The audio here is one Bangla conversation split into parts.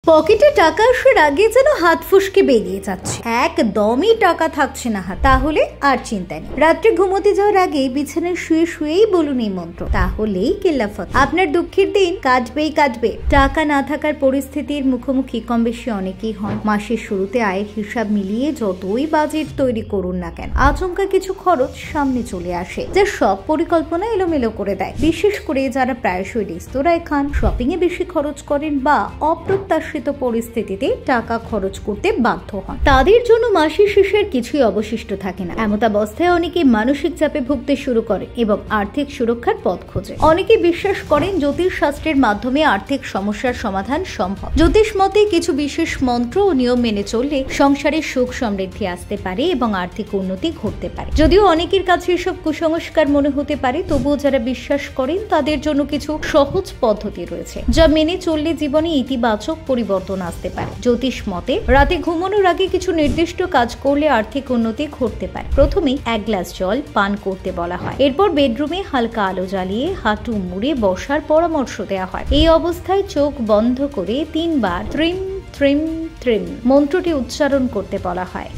পকেটে টাকা আসার আগে যেন হাত ফুসকে বেরিয়ে যাচ্ছে, একদমই টাকা থাকছে না হাত। তাহলে আর চিন্তা নেই, রাত্রে ঘুমোতে যাওয়ার আগে বিছানায় শুয়ে শুয়েই বলুন এই মন্ত্র, তাহলেই কেল্লাফত। আপনার দুঃখের দিন কাটবেই কাটবে। টাকা না থাকার পরিস্থিতির মুখোমুখি কম বেশি অনেকেই হন। মাসের শুরুতে আয়ের হিসাব মিলিয়ে যতই বাজেট তৈরি করুন না কেন, আচমকা কিছু খরচ সামনে চলে আসে যা সব পরিকল্পনা এলোমেলো করে দেয়। বিশেষ করে যারা প্রায়শই রেস্তোরাঁয় খান, শপিং এ বেশি খরচ করেন বা অপ্রত্যাশিত পরিস্থিতিতে টাকা খরচ করতে বাধ্য হন, তাদের জন্য মাসের শেষের কিছুই অবশিষ্ট থাকে না। এমতাবস্থায় অনেকে মানসিক চাপে ভুগতে শুরু করে এবং আর্থিক সুরক্ষার পথ খোঁজে। অনেকে বিশ্বাস করেন জ্যোতিষ শাস্ত্রের মাধ্যমে আর্থিক সমস্যার সমাধান সম্ভব। জ্যোতিষ মতে কিছু বিশেষ মন্ত্র ও নিয়ম মেনে চললে সংসারে সুখ সমৃদ্ধি আসতে পারে এবং আর্থিক উন্নতি ঘটতে পারে। যদিও অনেকের কাছে এসব কুসংস্কার মনে হতে পারে, তবুও যারা বিশ্বাস করেন তাদের জন্য কিছু সহজ পদ্ধতি রয়েছে যা মেনে চললে জীবনে ইতিবাচক পরিবর্তন আসতে পারে। জ্যোতিষ মতে রাতে ঘুমানোর আগে কিছু নির্দিষ্ট কাজ করলে আর্থিক উন্নতি ঘটতে পারে। প্রথমেই 1 গ্লাস জল পান করতে বলা হয়। এরপর বেডরুমে হালকা আলো জ্বালিয়ে হাঁটু মুড়ে বসার পরামর্শ দেওয়া হয়। এই অবস্থায় চোখ বন্ধ করে 3 বার ত্রিম ত্রিম ত্রিম মন্ত্রটি উচ্চারণ করতে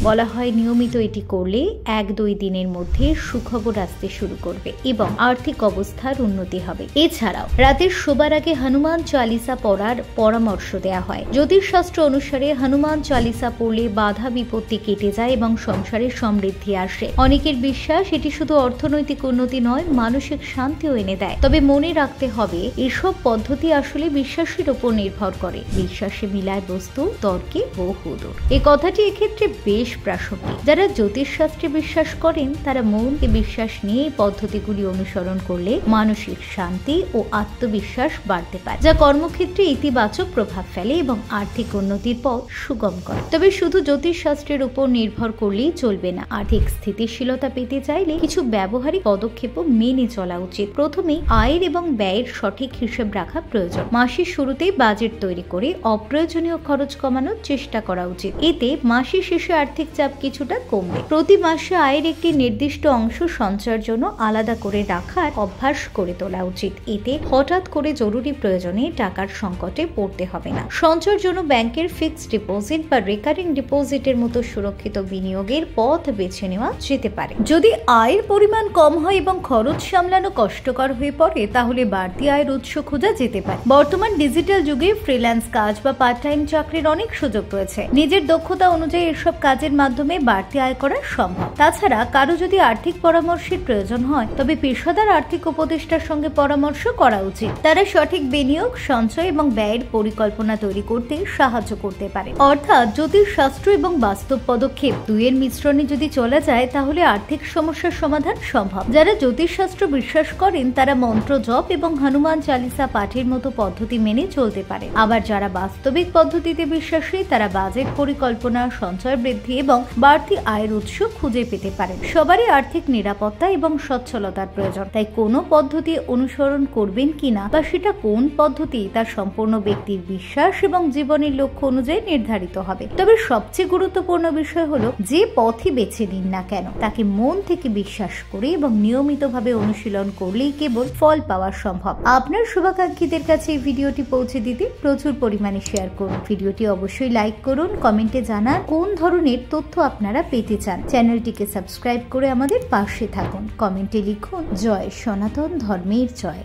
বলা হয় নিয়মিত এটি করলে 1-2 দিনের মধ্যে সুখবর আসতে শুরু করবে এবং আর্থিক অবস্থার উন্নতি হবে। এছাড়াও রাতের শোবার আগে হনুমান চালিসা পড়ার পরামর্শ দেওয়া হয়। জ্যোতিষশাস্ত্র অনুসারে হনুমান চালিসা পড়লে বাধা বিপত্তি কেটে যায় এবং সংসারে সমৃদ্ধি আসে। অনেকের বিশ্বাস এটি শুধু অর্থনৈতিক উন্নতি নয়, মানসিক শান্তিও এনে দেয়। তবে মনে রাখতে হবে, এসব পদ্ধতি আসলে বিশ্বাসের উপর নির্ভর করে। বিশ্বাসে মিলায় বস্তু, তর্কে বহুদূর। এই কথাটি এক্ষেত্রে বেশ প্রাসঙ্গিক। যারা জ্যোতিষ শাস্ত্রে বিশ্বাস করেন তারা মনকে বিশ্বাস নিয়ে এই পদ্ধতিগুলি অনুসরণ করলে মানসিক শান্তি ও আত্মবিশ্বাস বাড়তে পারে, যা কর্মক্ষেত্রে ইতিবাচক প্রভাব ফেলে এবং আর্থিক উন্নতির পথ সুগম করে। তবে শুধু জ্যোতিষ শাস্ত্রের উপর নির্ভর করলেই চলবে না। আর্থিক স্থিতিশীলতা পেতে চাইলে কিছু ব্যবহারিক পদক্ষেপও মেনে চলা উচিত। প্রথমেই আয়ের এবং ব্যয়ের সঠিক হিসেব রাখা প্রয়োজন। মাসের শুরুতেই বাজেট তৈরি করে অপ্রয়োজনীয় খরচ কমানোর চেষ্টা করা উচিত। এতে মাসের শেষে আর্থিক চাপ কিছুটা কমবে। প্রতি মাসে আয়ের একটি নির্দিষ্ট অংশ সঞ্চয়ের জন্য আলাদা করে রাখার অভ্যাস করে তোলা উচিত। এতে হঠাৎ করে জরুরি প্রয়োজনে টাকার সংকটে পড়তে হবে না। সঞ্চয়ের জন্য ব্যাংকের ফিক্সড ডিপোজিট বা রেকারিং ডিপোজিটের মতো সুরক্ষিত বিনিয়োগের পথ বেছে নেওয়া যেতে পারে। যদি আয়ের পরিমাণ কম হয় এবং খরচ সামলানো কষ্টকর হয়ে পড়ে, তাহলে বাড়তি আয়ের উৎস খোঁজা যেতে পারে। বর্তমান ডিজিটাল যুগে ফ্রিল্যান্স কাজ বা পার্ট টাইম চাকরির অনেক সুযোগ রয়েছে। নিজের দক্ষতা অনুযায়ী এসব কাজের মাধ্যমে বাড়তি আয় করা সম্ভব। তাছাড়া কারো যদি আর্থিক পরামর্শের প্রয়োজন হয়, তবে পেশাদার আর্থিক উপদেষ্টার সঙ্গে পরামর্শ করা উচিত। তারা সঠিক বিনিয়োগ, সঞ্চয় এবং ব্যয়ের পরিকল্পনা তৈরি করতে সাহায্য করতে পারে। অর্থাৎ জ্যোতিষ শাস্ত্র এবং বাস্তব পদক্ষেপ দুইয়ের মিশ্রণে যদি চলা যায়, তাহলে আর্থিক সমস্যার সমাধান সম্ভব। যারা জ্যোতিষ শাস্ত্র বিশ্বাস করেন তারা মন্ত্র জপ এবং হনুমান চালিসা পাঠের মতো পদ্ধতি মেনে চলতে পারে। আবার যারা বাস্তবিক পদ্ধতিতে বিশ্বাসী, তারা বাজেট পরিকল্পনা, সঞ্চয় বৃদ্ধি এবং বাড়তি আয়ের উৎস খুঁজে পেতে পারেন। সবারই আর্থিক নিরাপত্তা এবং সচ্ছলতার প্রয়োজন। তাই কোনো পদ্ধতি অনুসরণ করবেন কিনা বা সেটা কোন পদ্ধতি, তা সম্পূর্ণ ব্যক্তির বিশ্বাস এবং জীবনের লক্ষ্য অনুযায়ী নির্ধারিত হবে। তবে সবচেয়ে গুরুত্বপূর্ণ বিষয় হলো, যে পথই বেছে নিন না কেন, তাকে মন থেকে বিশ্বাস করে এবং নিয়মিতভাবে অনুশীলন করলেই কেবল ফল পাওয়া সম্ভব। আপনার শুভাকাঙ্ক্ষীদের কাছে এই ভিডিওটি পৌঁছে দিতে প্রচুর পরিমাণে শেয়ার করুন। ভিডিওটি অবশ্যই লাইক করুন, কমেন্টে জানান কোন ধরনের তথ্য আপনারা পেতে চান। চ্যানেলটিকে সাবস্ক্রাইব করে আমাদের পাশে থাকুন। কমেন্টে লিখুন, জয় সনাতন ধর্মের জয়।